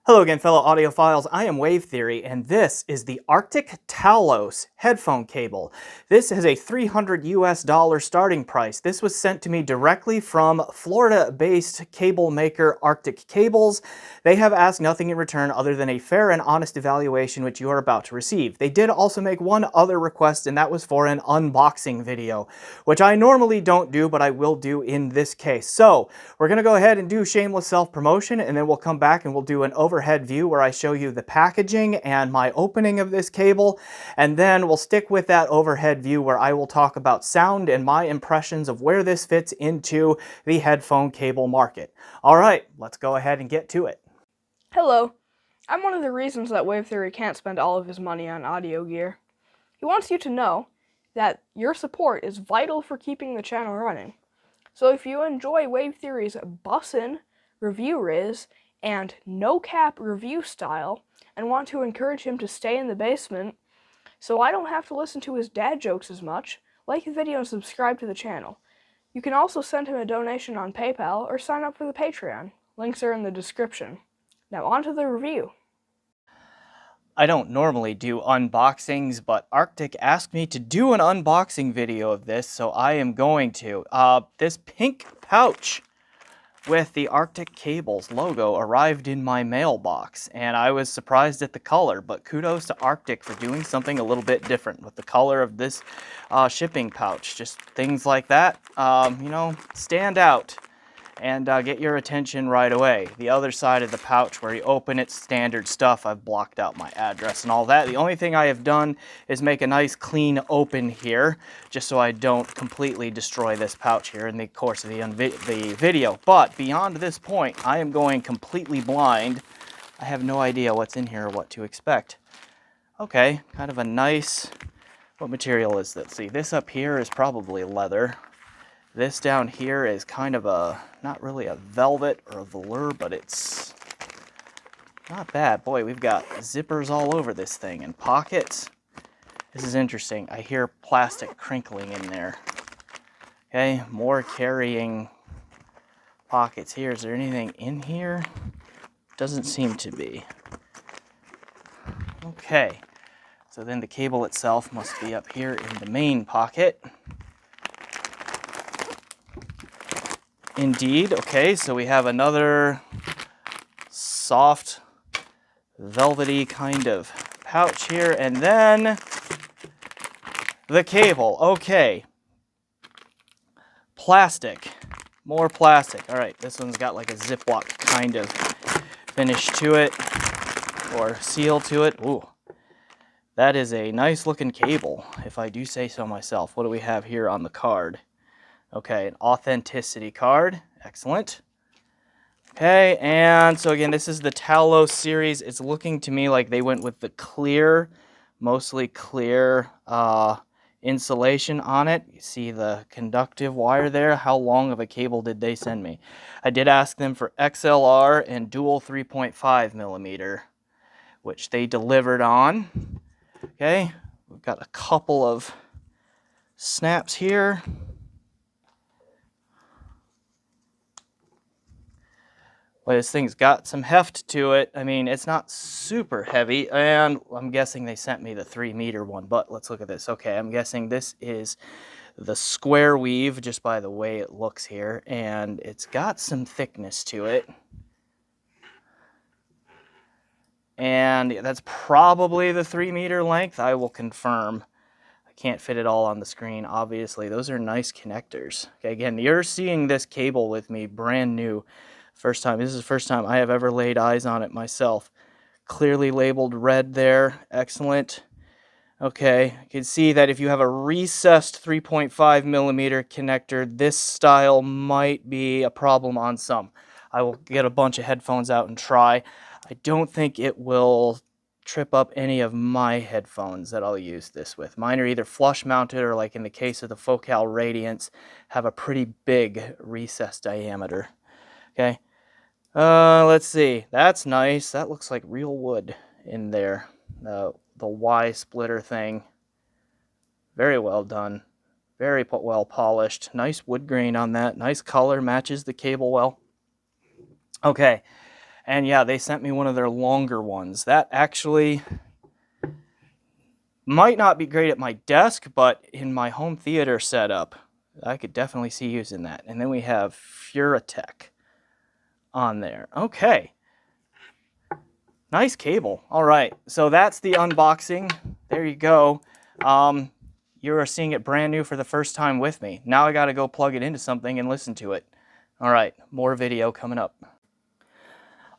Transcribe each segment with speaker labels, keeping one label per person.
Speaker 1: Hello again, fellow audiophiles. I am Wave Theory, and this is the Arctic Talos headphone cable. This is a $300 US starting price. This was sent to me directly from Florida-based cable maker Arctic Cables. They have asked nothing in return other than a fair and honest evaluation, which you are about to receive. They did also make one other request, and that was for an unboxing video, which I normally don't do, but I will do in this case. So we're going to go ahead and do shameless self-promotion, and then we'll come back and we'll do an overhead view where I show you the packaging and my opening of this cable, and then we'll stick with that overhead view where I will talk about sound and my impressions of where this fits into the headphone cable market. All right, let's go ahead and get to it.
Speaker 2: Hello. I'm one of the reasons that Wave Theory can't spend all of his money on audio gear. He wants you to know that your support is vital for keeping the channel running. So if you enjoy Wave Theory's bussin' review riz and no-cap review style and want to encourage him to stay in the basement so I don't have to listen to his dad jokes as much, like the video and subscribe to the channel. You can also send him a donation on PayPal or sign up for the Patreon. Links are in the description. Now on to the review.
Speaker 1: I don't normally do unboxings, but Arctic asked me to do an unboxing video of this, so I am going to. This pink pouch with the Arctic Cables logo arrived in my mailbox, and I was surprised at the color, but kudos to Arctic for doing something a little bit different with the color of this shipping pouch. Just things like that, stand out and get your attention right away. The other side of the pouch where you open it, standard stuff. I've blocked out my address and all that. The only thing I have done is make a nice clean open here, just so I don't completely destroy this pouch here in the course of the video. But beyond this point, I am going completely blind. I have no idea what's in here or what to expect. Okay, kind of a nice, what material is this? See, this up here is probably leather. This down here is kind of a, not really a velvet or a velour, but it's not bad. Boy, we've got zippers all over this thing and pockets. This is interesting. I hear plastic crinkling in there. Okay, more carrying pockets here. Is there anything in here? Doesn't seem to be. Okay, so then the cable itself must be up here in the main pocket. Indeed. Okay, so we have another soft, velvety kind of pouch here, and then the cable. Okay. Plastic. More plastic. All right, this one's got like a Ziploc kind of finish to it, or seal to it. Ooh, that is a nice looking cable, if I do say so myself. What do we have here on the card? Okay, an authenticity card. Excellent. Okay, and so again, this is the Talos series. It's looking to me like they went with the clear, mostly clear insulation on it. You see the conductive wire there. How long of a cable did they send me? I did ask them for XLR and dual 3.5 millimeter, which they delivered on. Okay, we've got a couple of snaps here. Well, this thing's got some heft to it. I mean, it's not super heavy, and I'm guessing they sent me the 3-meter one, but let's look at this. Okay, I'm guessing this is the square weave, just by the way it looks here, and it's got some thickness to it. And that's probably the 3-meter length. I will confirm. I can't fit it all on the screen, obviously. Those are nice connectors. Okay, again, you're seeing this cable with me brand new. First time. This is the first time I have ever laid eyes on it myself. Clearly labeled red there. Excellent. Okay, you can see that if you have a recessed 3.5 millimeter connector, this style might be a problem on some. I will get a bunch of headphones out and try. I don't think it will trip up any of my headphones that I'll use this with. Mine are either flush mounted or, like in the case of the Focal Radiance, have a pretty big recess diameter. Okay, let's see. That's nice. That looks like real wood in there. The Y splitter thing. Very well done. Very well polished. Nice wood grain on that. Nice color. Matches the cable well. Okay, And yeah, they sent me one of their longer ones. That actually might not be great at my desk, but in my home theater setup, I could definitely see using that. And then we have Furatech on there. Okay. Nice cable. All right, so that's the unboxing. There you go. You are seeing it brand new for the first time with me. Now I gotta go plug it into something and listen to it. All right, more video coming up.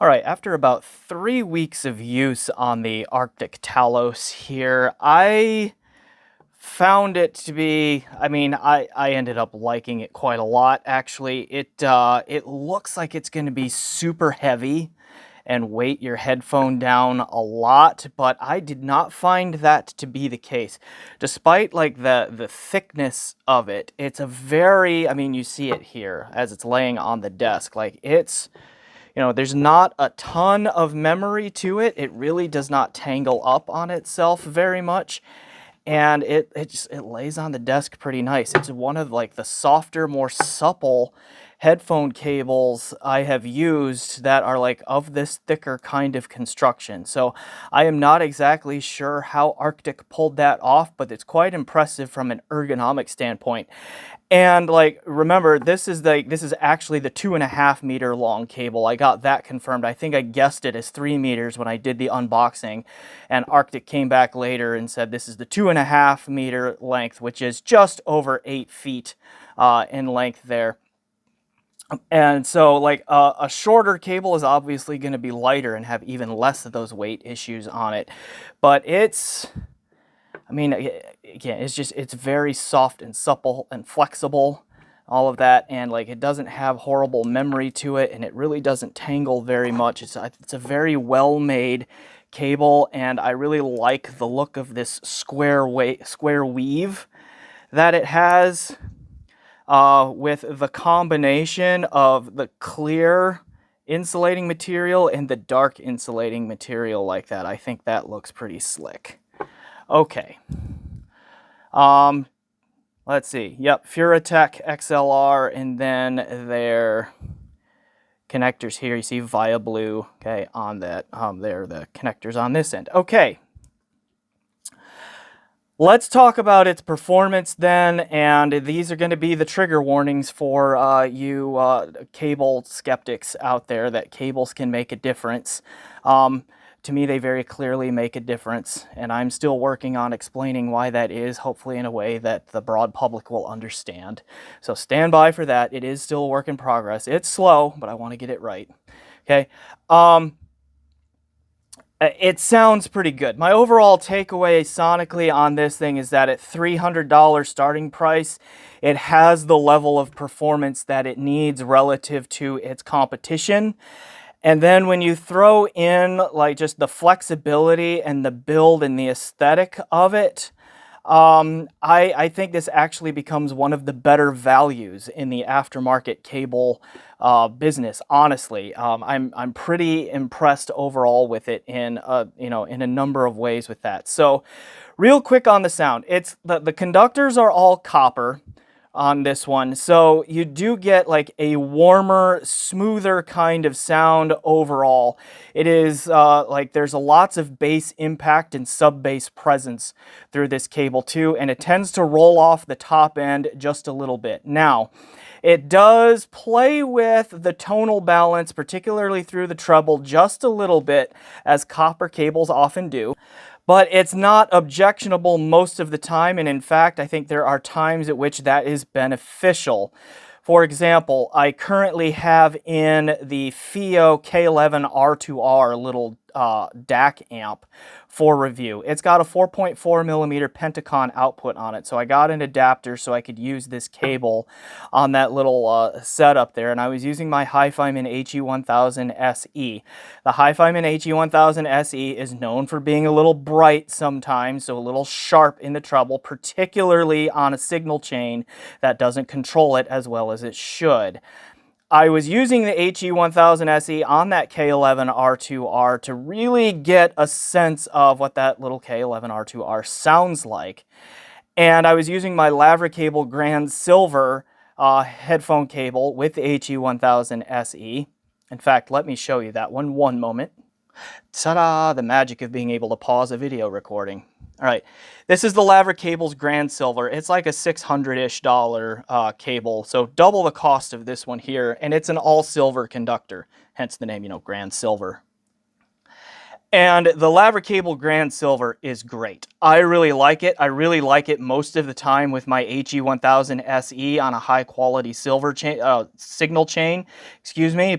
Speaker 1: All right, after about 3 weeks of use on the Arctic Talos here, I found it to be, I ended up liking it quite a lot, actually. It looks like it's going to be super heavy and weight your headphone down a lot, but I did not find that to be the case. Despite like the thickness of it, it's a very, you see it here as it's laying on the desk, like it's, there's not a ton of memory to it. It really does not tangle up on itself very much. And it lays on the desk pretty nice. It's one of like the softer, more supple headphone cables I have used that are like of this thicker kind of construction. So I am not exactly sure how Arctic pulled that off, but it's quite impressive from an ergonomic standpoint. And like, remember, this is actually the 2.5 meter long cable. I got that confirmed. I think I guessed it as 3 meters when I did the unboxing, and Arctic came back later and said this is the 2.5 meter length, which is just over 8 feet in length there. And so like a shorter cable is obviously going to be lighter and have even less of those weight issues on it. But it's, again, it's very soft and supple and flexible, all of that. And like, it doesn't have horrible memory to it, and it really doesn't tangle very much. It's a very well-made cable, and I really like the look of this square weave that it has. With the combination of the clear insulating material and the dark insulating material like that. I think that looks pretty slick. Okay. Let's see. Yep, Furatech XLR, and then their connectors here. You see Via Blue, okay, on that. There are the connectors on this end. Okay. Let's talk about its performance then, and these are going to be the trigger warnings for you cable skeptics out there, that cables can make a difference. To me, they very clearly make a difference, and I'm still working on explaining why that is, hopefully in a way that the broad public will understand. So stand by for that. It is still a work in progress. It's slow, but I want to get it right. Okay. It sounds pretty good. My overall takeaway sonically on this thing is that at $300 starting price, it has the level of performance that it needs relative to its competition. And then when you throw in like just the flexibility and the build and the aesthetic of it, I think this actually becomes one of the better values in the aftermarket cable business. Honestly, I'm pretty impressed overall with it in in a number of ways with that. So, real quick on the sound, it's the conductors are all copper on this one, so you do get like a warmer, smoother kind of sound overall. It is like there's lots of bass impact and sub bass presence through this cable too, and it tends to roll off the top end just a little bit. Now, it does play with the tonal balance, particularly through the treble, just a little bit, as copper cables often do. But it's not objectionable most of the time, and in fact, I think there are times at which that is beneficial. For example, I currently have in the FIO K11R2R little DAC amp for review. It's got a 4.4 millimeter Pentakon output on it, so I got an adapter so I could use this cable on that little setup there, and I was using my HiFiMan HE1000 SE. The HiFiMan HE1000 SE is known for being a little bright sometimes, so a little sharp in the treble, particularly on a signal chain that doesn't control it as well as it should. I was using the HE1000 SE on that K11R2R to really get a sense of what that little K11R2R sounds like. And I was using my Lavracable Grand Silver headphone cable with the HE1000 SE. In fact, let me show you that one moment. Ta-da! The magic of being able to pause a video recording. All right, this is the Laverick Cable's Grand Silver. It's like a $600-ish cable, so double the cost of this one here, and it's an all-silver conductor, hence the name, Grand Silver. And the Laverick Cable Grand Silver is great. I really like it. I really like it most of the time with my HE1000 SE on a high quality silver chain, signal chain,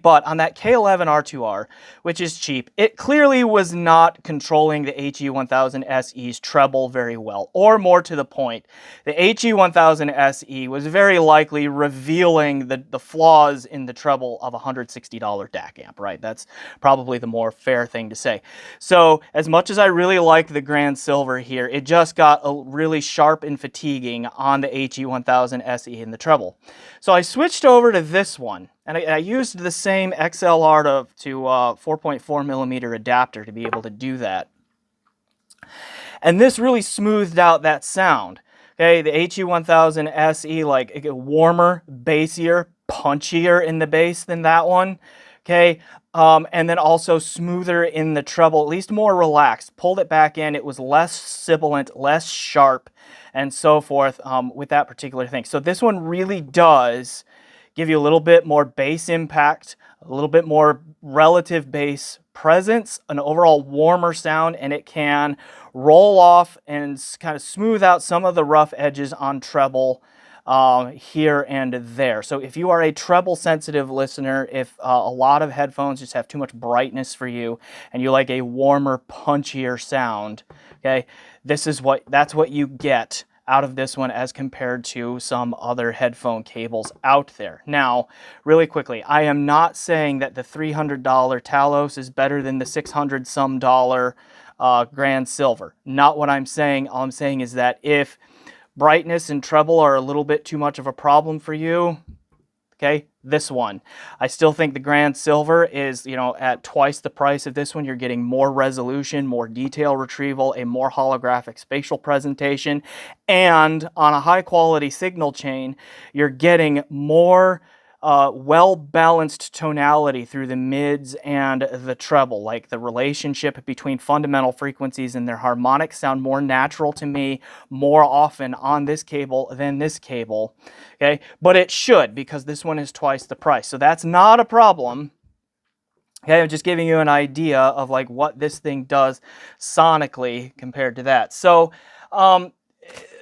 Speaker 1: but on that K11 R2R, which is cheap, it clearly was not controlling the HE1000 SE's treble very well, or more to the point, the HE1000 SE was very likely revealing the flaws in the treble of a $160 DAC amp, right? That's probably the more fair thing to say. So as much as I really like the Grand Silver here, it just got really sharp and fatiguing on the HE1000 SE in the treble. So I switched over to this one, and I used the same XLR to 4.4 millimeter adapter to be able to do that. And this really smoothed out that sound. Okay, the HE1000 SE, like, it get warmer, bassier, punchier in the bass than that one. Okay, and then also smoother in the treble, at least more relaxed. Pulled it back in, it was less sibilant, less sharp, and so forth with that particular thing. So this one really does give you a little bit more bass impact, a little bit more relative bass presence, an overall warmer sound, and it can roll off and kind of smooth out some of the rough edges on treble here and there. So if you are a treble sensitive listener, if a lot of headphones just have too much brightness for you and you like a warmer, punchier sound, okay, that's what you get out of this one as compared to some other headphone cables out there. Now, really quickly, I am not saying that the $300 Talos is better than the $600 some Grand Silver. Not what I'm saying. All I'm saying is that if brightness and treble are a little bit too much of a problem for you, okay, this one. I still think the Grand Silver is, at twice the price of this one. You're getting more resolution, more detail retrieval, a more holographic spatial presentation, and on a high quality signal chain, you're getting more well-balanced tonality through the mids and the treble. Like, the relationship between fundamental frequencies and their harmonics sound more natural to me more often on this cable than this cable. Okay, but it should, because this one is twice the price. So that's not a problem. Okay, I'm just giving you an idea of like what this thing does sonically compared to that. So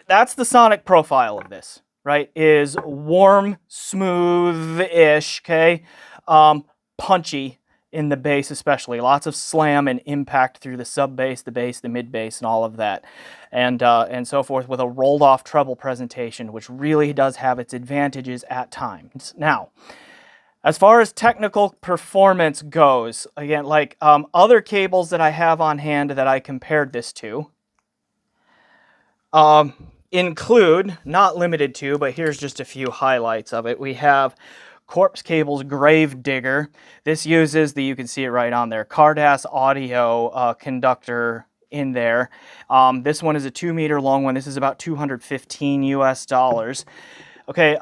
Speaker 1: that's the sonic profile of this. Right, is warm, smooth-ish, okay, punchy in the bass especially. Lots of slam and impact through the sub bass, the bass, the mid bass, and all of that, and so forth, with a rolled-off treble presentation, which really does have its advantages at times. Now, as far as technical performance goes, again, like other cables that I have on hand that I compared this to, include, not limited to, but here's just a few highlights of it. We have Corpse Cable's Grave Digger. This uses you can see it right on there, Cardass audio conductor in there. This one is a 2-meter long one. This is about $215 US. Okay,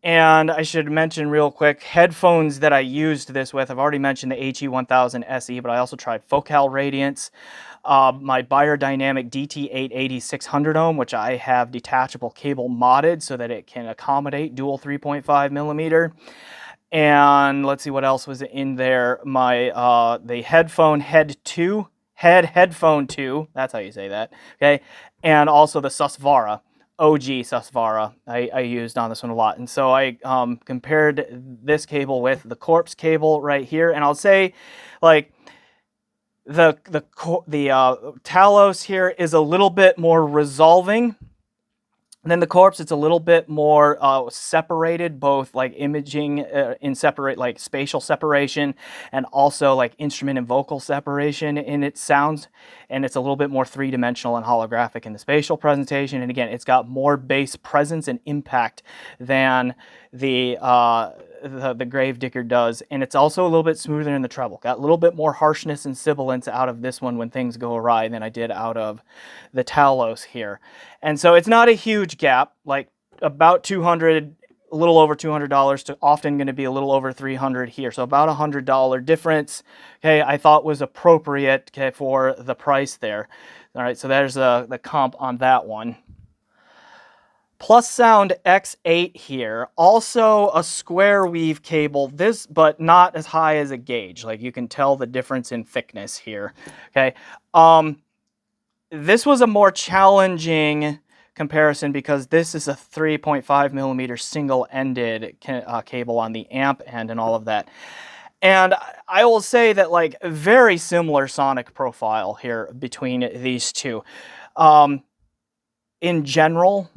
Speaker 1: and I should mention real quick, headphones that I used this with. I've already mentioned the HE1000 SE, but I also tried Focal Radiance. My Beyerdynamic DT880 600 ohm, which I have detachable cable modded so that it can accommodate dual 3.5 millimeter. And let's see what else was in there. My the Headphone Headphone 2, that's how you say that, okay? And also the Susvara, OG Susvara, I used on this one a lot. And so I compared this cable with the Corpse cable right here, and I'll say, like, the Talos here is a little bit more resolving than the Corpse. It's a little bit more separated, both like imaging in separate, like spatial separation, and also like instrument and vocal separation in its sounds. And it's a little bit more three-dimensional and holographic in the spatial presentation. And again, it's got more bass presence and impact than the Grave Digger does, and it's also a little bit smoother in the treble. Got a little bit more harshness and sibilance out of this one when things go awry than I did out of the Talos here. And so it's not a huge gap, like about 200 a little over $200 to often going to be a little over $300 here. So about $100 difference, okay, I thought was appropriate, okay, for the price there. All right, so there's the comp on that one. Plus Sound X8 here, also a square weave cable, this but not as high as a gauge. Like you can tell the difference in thickness here. Okay, this was a more challenging comparison because this is a 3.5 millimeter single-ended cable on the amp end and all of that. And I will say that like very similar sonic profile here between these two. In general,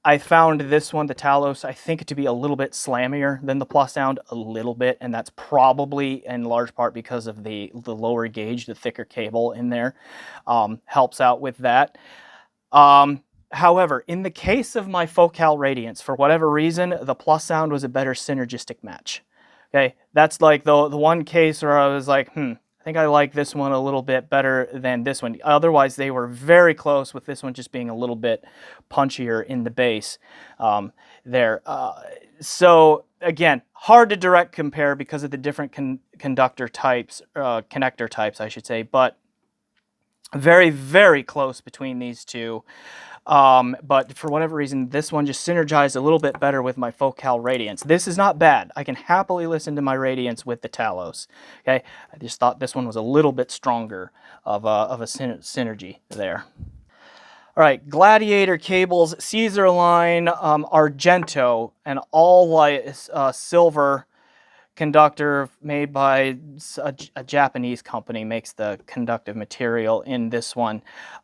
Speaker 1: I found this one, the Talos, I think to be a little bit slammier than the Plus Sound, a little bit, and that's probably in large part because of the lower gauge, the thicker cable in there, helps out with that. However, in the case of my Focal Radiance, for whatever reason, the Plus Sound was a better synergistic match. Okay, that's like the one case where I was like, I think I like this one a little bit better than this one. Otherwise, they were very close, with this one just being a little bit punchier in the bass there. So again, hard to direct compare because of the different connector types, I should say, but very, very close between these two. But for whatever reason, this one just synergized a little bit better with my Focal Radiance. This is not bad. I can happily listen to my Radiance with the Talos. Okay, I just thought this one was a little bit stronger of a synergy there. All right, Gladiator cables, Caesar line, Argento, an all silver conductor made by a Japanese company, makes the conductive material in this one.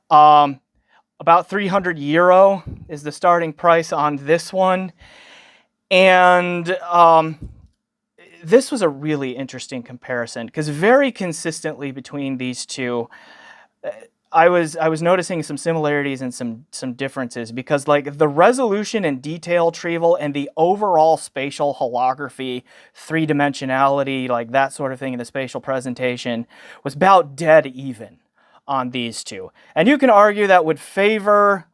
Speaker 1: About €300 is the starting price on this one. And this was a really interesting comparison because very consistently between these two, I was noticing some similarities and some differences, because like the resolution and detail retrieval and the overall spatial holography, three-dimensionality, like that sort of thing in the spatial presentation was about dead even on these two. And you can argue that would favor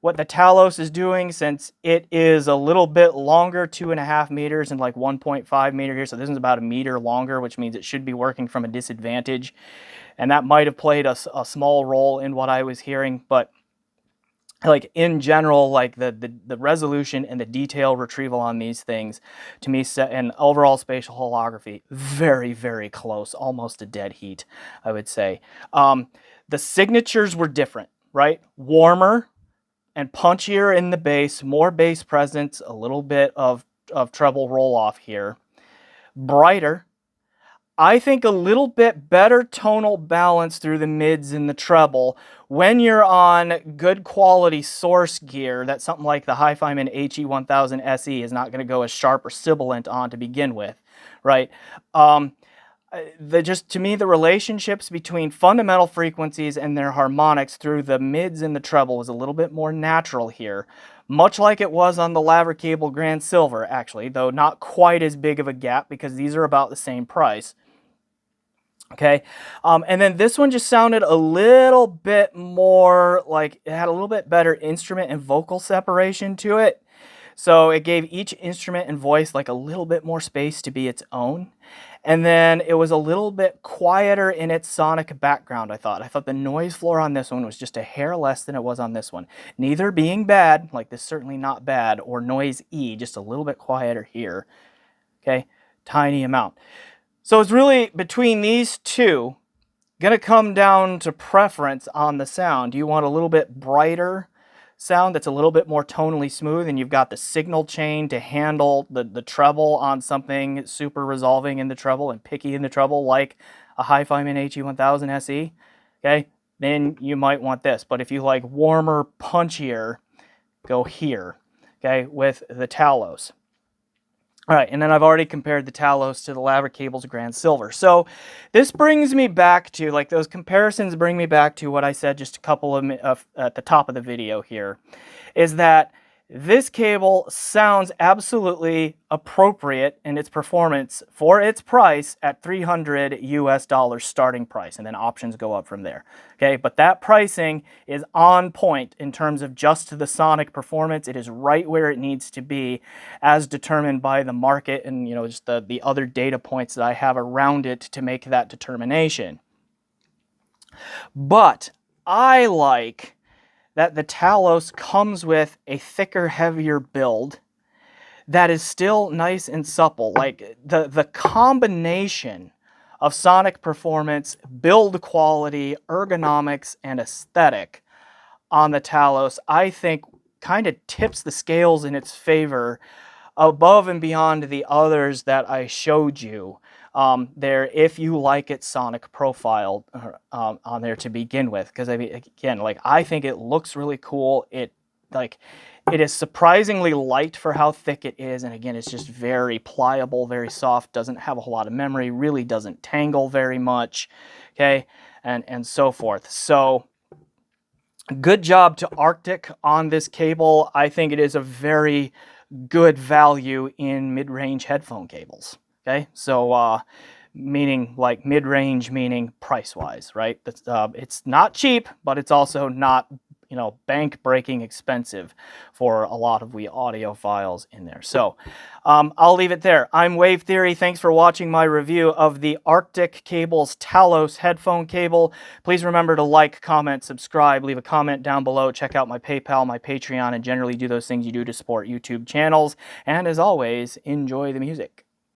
Speaker 1: what the Talos is doing, since it is a little bit longer, 2.5 meters and like 1.5 meter here. So this is about a meter longer, which means it should be working from a disadvantage. And that might have played a small role in what I was hearing. But like in general, like the resolution and the detail retrieval on these things, to me, and overall spatial holography, very, very close, almost a dead heat, I would say. The signatures were different, right? Warmer and punchier in the bass, more bass presence, a little bit of treble roll off here. Brighter. I think a little bit better tonal balance through the mids and the treble. When you're on good quality source gear, that's something like the Hi-Fiman HE1000 SE is not going to go as sharp or sibilant on to begin with, right? Just to me, the relationships between fundamental frequencies and their harmonics through the mids and the treble was a little bit more natural here, much like it was on the Lavra Cable Grand Silver, actually, though not quite as big of a gap because these are about the same price. Okay, and then this one just sounded a little bit more like it had a little bit better instrument and vocal separation to it. So it gave each instrument and voice like a little bit more space to be its own. And then it was a little bit quieter in its sonic background, I thought. I thought the noise floor on this one was just a hair less than it was on this one. Neither being bad, like this certainly not bad, or noise-y, just a little bit quieter here. Okay, tiny amount. So it's really between these two, going to come down to preference on the sound. Do you want a little bit brighter sound that's a little bit more tonally smooth, and you've got the signal chain to handle the treble on something super resolving in the treble and picky in the treble like a Hi-Fiman HE1000 SE, okay, then you might want this. But if you like warmer, punchier, go here, okay, with the Talos. All right, and then I've already compared the Talos to the Lavra Cable's Grand Silver. So this brings me back to, like, those comparisons bring me back to what I said just a couple of at the top of the video here, is that This cable sounds absolutely appropriate in its performance for its price at $300 US starting price, and then options go up from there. Okay, but that pricing is on point in terms of just the sonic performance. It is right where it needs to be, as determined by the market and just the other data points that I have around it to make that determination. But I like that the Talos comes with a thicker, heavier build that is still nice and supple. Like the combination of sonic performance, build quality, ergonomics, and aesthetic on the Talos, I think kind of tips the scales in its favor above and beyond the others that I showed you there, if you like its sonic profile on there to begin with. Because I mean, again, like, I think it looks really cool. It is surprisingly light for how thick it is, and again, it's just very pliable, very soft, doesn't have a whole lot of memory, really doesn't tangle very much, okay, and so forth. So good job to Arctic on this cable. I think it is a very good value in mid-range headphone cables. Okay, so meaning like mid-range, meaning price-wise, right? That's it's not cheap, but it's also not bank-breaking expensive for a lot of we audiophiles in there. So I'll leave it there. I'm Wave Theory. Thanks for watching my review of the Arctic Cables Talos headphone cable. Please remember to like, comment, subscribe, leave a comment down below, check out my PayPal, my Patreon, and generally do those things you do to support YouTube channels. And as always, enjoy the music.